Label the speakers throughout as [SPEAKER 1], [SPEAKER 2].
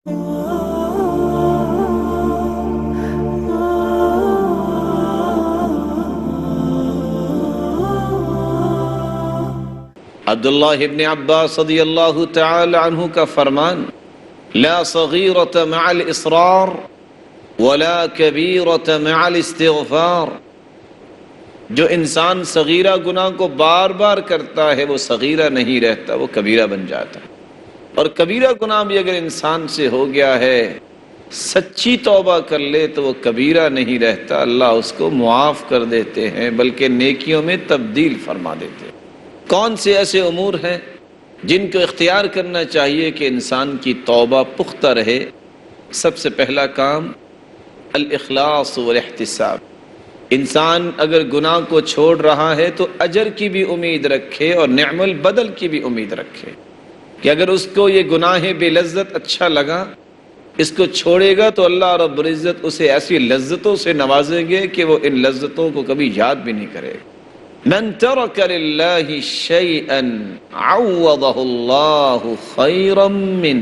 [SPEAKER 1] عبداللہ ابن عباس رضی اللہ تعالی عنہ کا فرمان، لا صغیرۃ مع الاصرار ولا کبیرۃ مع الاستغفار۔ جو انسان صغیرہ گناہ کو بار بار کرتا ہے وہ صغیرہ نہیں رہتا، وہ کبیرہ بن جاتا ہے۔ اور کبیرہ گناہ بھی اگر انسان سے ہو گیا ہے، سچی توبہ کر لے تو وہ کبیرہ نہیں رہتا، اللہ اس کو معاف کر دیتے ہیں بلکہ نیکیوں میں تبدیل فرما دیتے ہیں۔ کون سے ایسے امور ہیں جن کو اختیار کرنا چاہیے کہ انسان کی توبہ پختہ رہے؟ سب سے پہلا کام الاخلاص والاحتساب۔ انسان اگر گناہ کو چھوڑ رہا ہے تو اجر کی بھی امید رکھے اور نعم البدل کی بھی امید رکھے کہ اگر اس کو یہ گناہ بے لذت اچھا لگا، اس کو چھوڑے گا تو اللہ رب العزت اسے ایسی لذتوں سے نوازیں گے کہ وہ ان لذتوں کو کبھی یاد بھی نہیں کرے گا۔ من ترک للہ شیئا عوضہ اللہ خیرا من،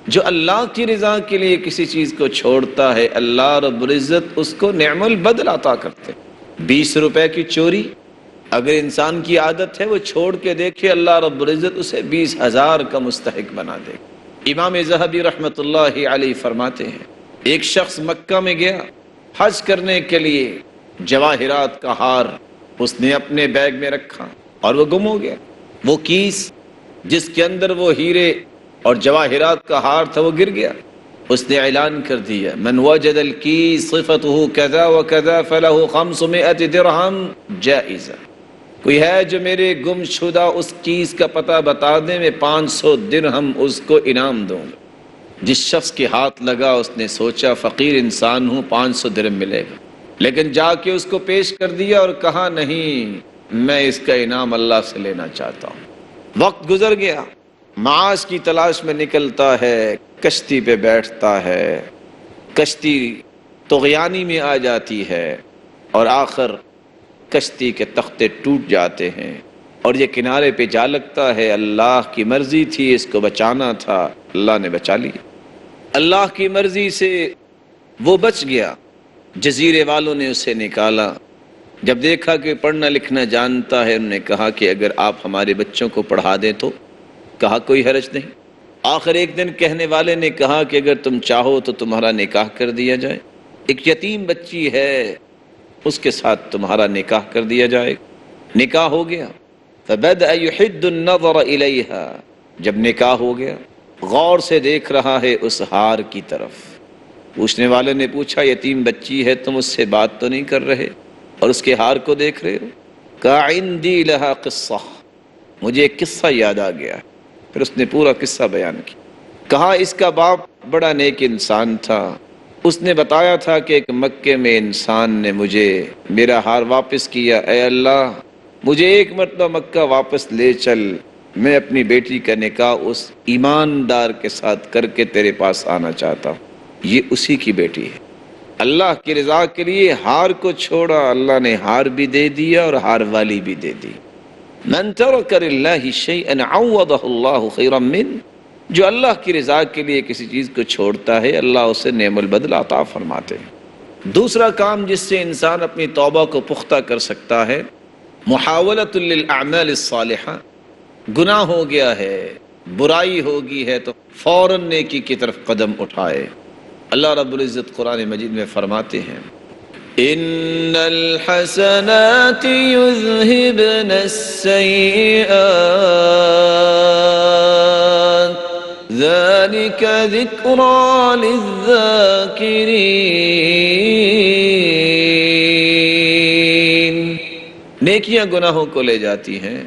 [SPEAKER 1] جو اللہ کی رضا کے لیے کسی چیز کو چھوڑتا ہے اللہ رب العزت اس کو نعم البدل عطا کرتے۔ 20 روپے کی چوری اگر انسان کی عادت ہے وہ چھوڑ کے دیکھے، اللہ رب العزت اسے 20,000 کا مستحق بنا دے۔ امام ذہبی رحمۃ اللہ علیہ فرماتے ہیں، ایک شخص مکہ میں گیا حج کرنے کے لیے، جواہرات کا ہار اس نے اپنے بیگ میں رکھا اور وہ گم ہو گیا۔ وہ کیس جس کے اندر وہ ہیرے اور جواہرات کا ہار تھا وہ گر گیا۔ اس نے اعلان کر دیا، من وجد الکیس صفتہ کذا وکذا فلہ 500 درہم جائزہ۔ کوئی ہے جو میرے گم شدہ اس کیس کا پتہ بتا دے، میں 500 درہم اس کو انعام دوں گا۔ جس شخص کے ہاتھ لگا اس نے سوچا فقیر انسان ہوں، 500 درہم ملے گا، لیکن جا کے اس کو پیش کر دیا اور کہا نہیں، میں اس کا انعام اللہ سے لینا چاہتا ہوں۔ وقت گزر گیا، معاش کی تلاش میں نکلتا ہے، کشتی پہ بیٹھتا ہے، کشتی طغیانی میں آ جاتی ہے اور آخر کشتی کے تختے ٹوٹ جاتے ہیں اور یہ کنارے پہ جا لگتا ہے۔ اللہ کی مرضی تھی، اس کو بچانا تھا، اللہ نے بچا لیا۔ اللہ کی مرضی سے وہ بچ گیا۔ جزیرے والوں نے اسے نکالا، جب دیکھا کہ پڑھنا لکھنا جانتا ہے، انہوں نے کہا کہ اگر آپ ہمارے بچوں کو پڑھا دیں تو، کہا کوئی حرج نہیں۔ آخر ایک دن کہنے والے نے کہا کہ اگر تم چاہو تو تمہارا نکاح کر دیا جائے، ایک یتیم بچی ہے اس کے ساتھ تمہارا نکاح کر دیا جائے۔ نکاح ہو گیا، فبدأ يحد النظر الیہا، جب نکاح ہو گیا غور سے دیکھ رہا ہے اس ہار کی طرف۔ پوچھنے والے نے پوچھا یتیم بچی ہے، تم اس سے بات تو نہیں کر رہے اور اس کے ہار کو دیکھ رہے ہو؟ کہا عندی لہا قصہ، مجھے ایک قصہ یاد آ گیا۔ پھر اس نے پورا قصہ بیان کیا۔ کہا اس کا باپ بڑا نیک انسان تھا، اس نے بتایا تھا کہ ایک مکے میں انسان نے مجھے میرا ہار واپس کیا، اے اللہ مجھے ایک مرتبہ مکہ واپس لے چل، میں اپنی بیٹی کا نکاح اس ایماندار کے ساتھ کر کے تیرے پاس آنا چاہتا ہوں۔ یہ اسی کی بیٹی ہے۔ اللہ کی رضا کے لیے ہار کو چھوڑا، اللہ نے ہار بھی دے دیا اور ہار والی بھی دے دی۔ من ترک للہ شیئا عوضہ اللہ خیرا من، جو اللہ کی رضا کے لیے کسی چیز کو چھوڑتا ہے اللہ اسے نعم البدل عطا فرماتے ہیں۔ دوسرا کام جس سے انسان اپنی توبہ کو پختہ کر سکتا ہے، محاولۃ للاعمال الصالحہ۔ گناہ ہو گیا ہے، برائی ہوگی ہے تو فوراً نیکی کی طرف قدم اٹھائے۔ اللہ رب العزت قرآن مجید میں فرماتے ہیں، ان الحسنات یذہبن السیئات ذلک ذکری للذاکرین۔ نیکیاں گناہوں کو لے جاتی ہیں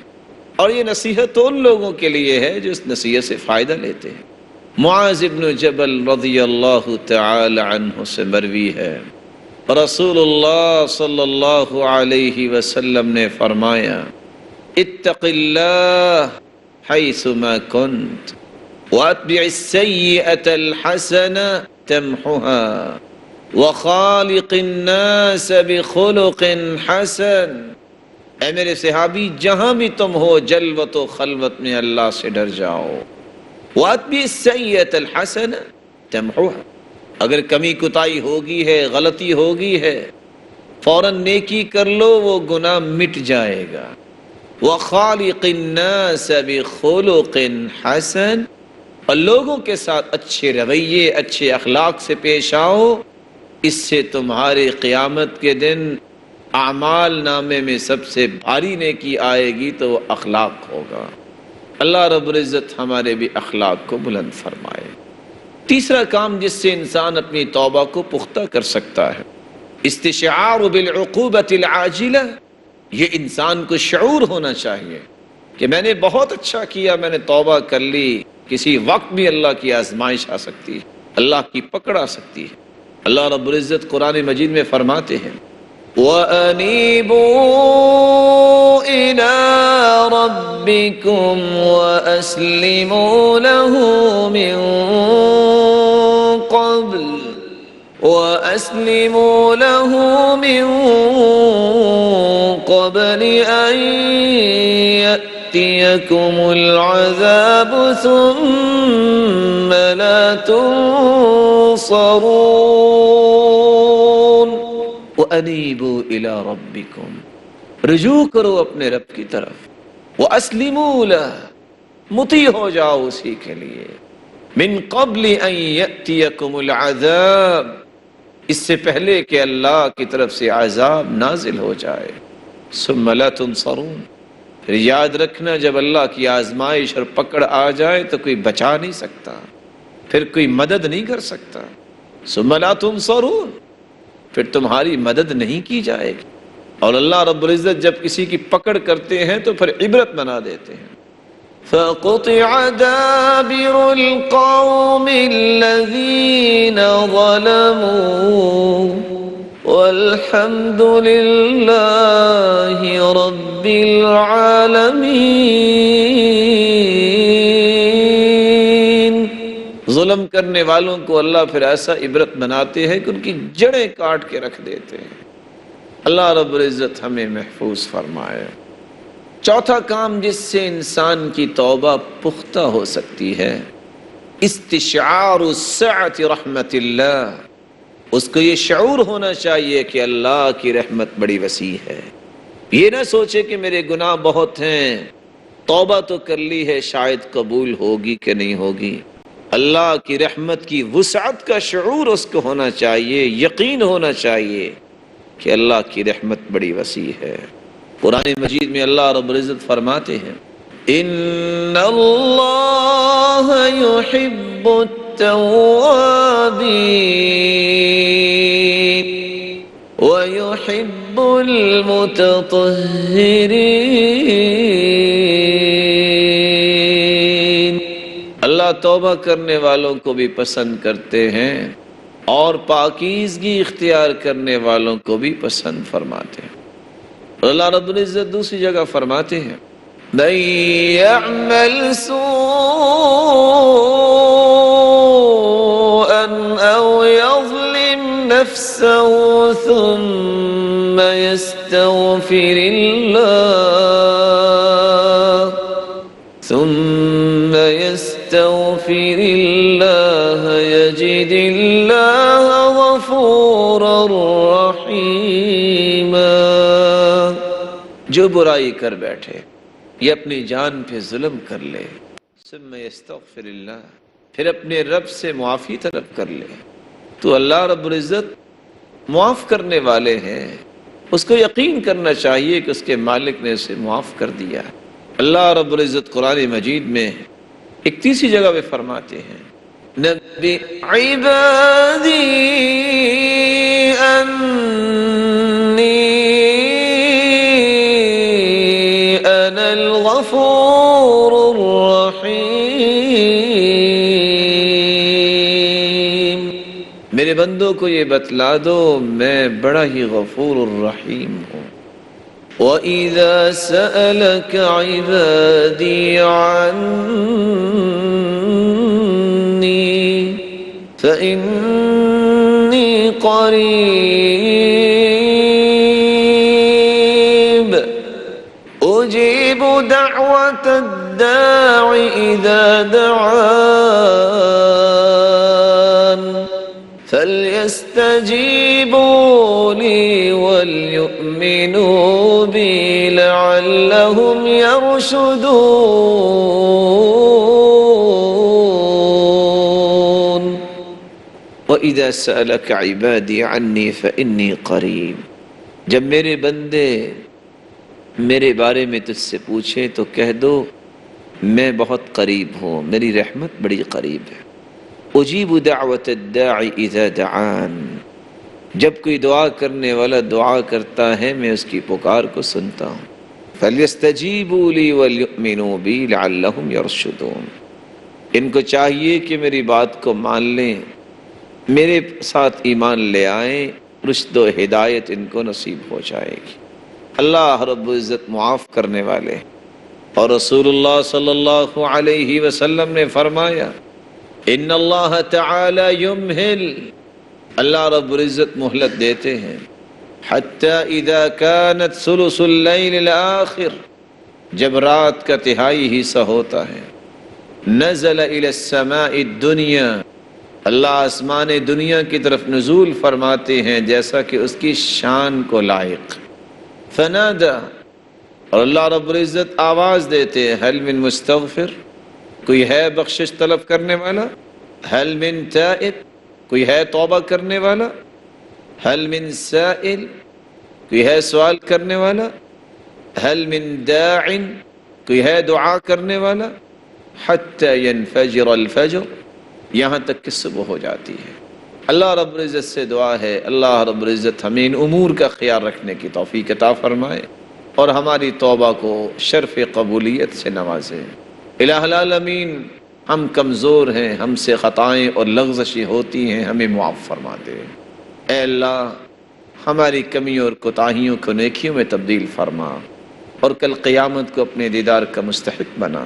[SPEAKER 1] اور یہ نصیحت ان لوگوں کے لیے ہے جو اس نصیحت سے فائدہ لیتے ہیں۔ معاذ بن جبل رضی اللہ تعالی عنہ سے مروی ہے، رسول اللہ صلی اللہ علیہ وسلم نے فرمایا، اتق اللہ حیث ما کنت واتبع السیئۃ الحسنہ تمحها وخالق الناس بخلق حسن۔ اے میرے صحابی، جہاں بھی تم ہو جلوت و خلوت میں اللہ سے ڈر جاؤ۔ واتبع السیئۃ الحسنہ، تمحوها، اگر کمی کوتاہی ہوگی ہے، غلطی ہوگی ہے، فوراً نیکی کر لو، وہ گناہ مٹ جائے گا۔ وَخَالِقِ النَّاسَ بِخُلُقٍ حَسَنٍ، اور لوگوں کے ساتھ اچھے رویے، اچھے اخلاق سے پیش آؤ، اس سے تمہارے قیامت کے دن اعمال نامے میں سب سے بھاری نیکی آئے گی تو وہ اخلاق ہوگا۔ اللہ رب العزت ہمارے بھی اخلاق کو بلند فرمائے۔ تیسرا کام جس سے انسان اپنی توبہ کو پختہ کر سکتا ہے، استشعار بالعقوبۃ العاجلہ، یہ انسان کو شعور ہونا چاہیے کہ میں نے بہت اچھا کیا، میں نے توبہ کر لی، کسی وقت بھی اللہ کی آزمائش آ سکتی ہے، اللہ کی پکڑ آ سکتی ہے۔ اللہ رب العزت قرآن مجید میں فرماتے ہیں وَأَنِيبُوا إِلَىٰ رَبِّكُمْ وَأَسْلِمُوا لَهُ مِن قَبْلِ أَن يَأْتِيَكُمُ الْعَذَابُ ثُمَّ لَا تُنصَرُونَ۔ وَأَنِيبُوا إِلَىٰ رَبِّكُمْ، رجوع کرو اپنے رب کی طرف، وَأَسْلِمُوا لَهُ، مطیع ہو جاؤ اسی کے لیے، مِن قَبْلِ أَن يَأْتِيَكُمُ الْعَذَابُ، اس سے پہلے کہ اللہ کی طرف سے عذاب نازل ہو جائے، ثُمَّ لَا تُنصَرُونَ، پھر یاد رکھنا جب اللہ کی آزمائش اور پکڑ آ جائے تو کوئی بچا نہیں سکتا، پھر کوئی مدد نہیں کر سکتا، ثُمَّ لَا تُنصَرُونَ، پھر تمہاری مدد نہیں کی جائے گی۔ اور اللہ رب العزت جب کسی کی پکڑ کرتے ہیں تو پھر عبرت بنا دیتے ہیں۔ فَقُطِعَ دَابِرُ الْقَوْمِ الَّذِينَ ظَلَمُوا وَالْحَمْدُ لِلَّهِ رَبِّ الْعَالَمِينَ۔ ظلم کرنے والوں کو اللہ پھر ایسا عبرت بناتے ہیں کہ ان کی جڑیں کاٹ کے رکھ دیتے ہیں۔ اللہ رب العزت ہمیں محفوظ فرمائے۔ چوتھا کام جس سے انسان کی توبہ پختہ ہو سکتی ہے، استشعار سعت رحمت اللہ، اس کو یہ شعور ہونا چاہیے کہ اللہ کی رحمت بڑی وسیع ہے۔ یہ نہ سوچے کہ میرے گناہ بہت ہیں، توبہ تو کر لی ہے، شاید قبول ہوگی کہ نہیں ہوگی۔ اللہ کی رحمت کی وسعت کا شعور اس کو ہونا چاہیے، یقین ہونا چاہیے کہ اللہ کی رحمت بڑی وسیع ہے۔ قرآن مجید میں اللہ رب العزت فرماتے ہیں ان اللہ یحب التوابین ویحب المتطہرین، اللہ توبہ کرنے والوں کو بھی پسند کرتے ہیں اور پاکیزگی اختیار کرنے والوں کو بھی پسند فرماتے ہیں۔ اللہ رب العزت دوسری جگہ فرماتے ہیں مَن يَعْمَلْ سُوءًا أَوْ يَظْلِمْ نَفْسَهُ ثُمَّ يَسْتَغْفِرِ اللَّهَ يَجِدِ اللَّهَ غَفُورًا رَحِيمًا۔ جو برائی کر بیٹھے یہ اپنی جان پہ ظلم کر لے، ثم یستغفر اللہ، پھر اپنے رب سے معافی طلب کر لے، تو اللہ رب العزت معاف کرنے والے ہیں، اس کو یقین کرنا چاہیے کہ اس کے مالک نے اسے معاف کر دیا۔ اللہ رب العزت قرآن مجید میں ایک تیسری جگہ پہ فرماتے ہیں نبی عبادی انی انا الغفور الرحیم، میرے بندوں کو یہ بتلا دو میں بڑا ہی غفور الرحیم ہوں۔ وَإِذَا سَأَلَكَ عِبَادِي عَنِّي فَإِنِّي قَرِيبٌ أُجِيبُ دَعْوَةَ الدَّاعِ إِذَا دَعَانِ فَلْيَسْتَجِيبُوا لِي وَلْيُؤْمِنُوا بِي لَعَلَّهُمْ يَرْشُدُونَ وَإِذَا سَأَلَكَ عِبَادِي عَنِّي فَإِنِّي قَرِيبٌ، جب میرے بندے میرے بارے میں تجھ سے پوچھیں تو کہہ دو میں بہت قریب ہوں، میری رحمت بڑی قریب ہے۔ اجیب دعوت الداعی اذا دعان، جب کوئی دعا کرنے والا دعا کرتا ہے میں اس کی پکار کو سنتا ہوں۔ فَلْيَسْتَجِيبُوا لِي وَلْيُؤْمِنُوا بِي لَعَلَّهُمْ يَرْشُدُونَ، ان کو چاہیے کہ میری بات کو مان لیں، میرے ساتھ ایمان لے آئیں، رشد و ہدایت ان کو نصیب ہو جائے گی۔ اللہ رب العزت معاف کرنے والے، اور رسول اللہ صلی اللہ علیہ وسلم نے فرمایا ان اللہ تعالی یمہل، اللہ رب العزت مہلت دیتے ہیں، حتی اذا كانت ثلث اللیل الاخر، جب رات کا تہائی حصہ ہوتا ہے، نزل الى السماء الدنیا، اللہ آسمان دنیا کی طرف نزول فرماتے ہیں جیسا کہ اس کی شان کو لائق، فنادى، اور اللہ رب العزت آواز دیتے ہیں، هل من مستغفر، کوئی ہے بخشش طلب کرنے والا، هل من تائب، کوئی ہے توبہ کرنے والا، هل من سائل، کوئی ہے سوال کرنے والا، هل من داع، کوئی ہے دعا کرنے والا، حتی ينفجر الفجر، یہاں تک کہ صبح ہو جاتی ہے۔ اللہ رب العزت سے دعا ہے اللہ رب العزت ہمیں ان امور کا خیال رکھنے کی توفیق عطا فرمائے اور ہماری توبہ کو شرف قبولیت سے نوازے۔ الہ العالمین، ہم کمزور ہیں، ہم سے خطائیں اور لغزشیں ہوتی ہیں، ہمیں معاف فرما دے۔ اے اللہ، ہماری کمیوں اور کوتاہیوں کو نیکیوں میں تبدیل فرما اور کل قیامت کو اپنے دیدار کا مستحق بنا۔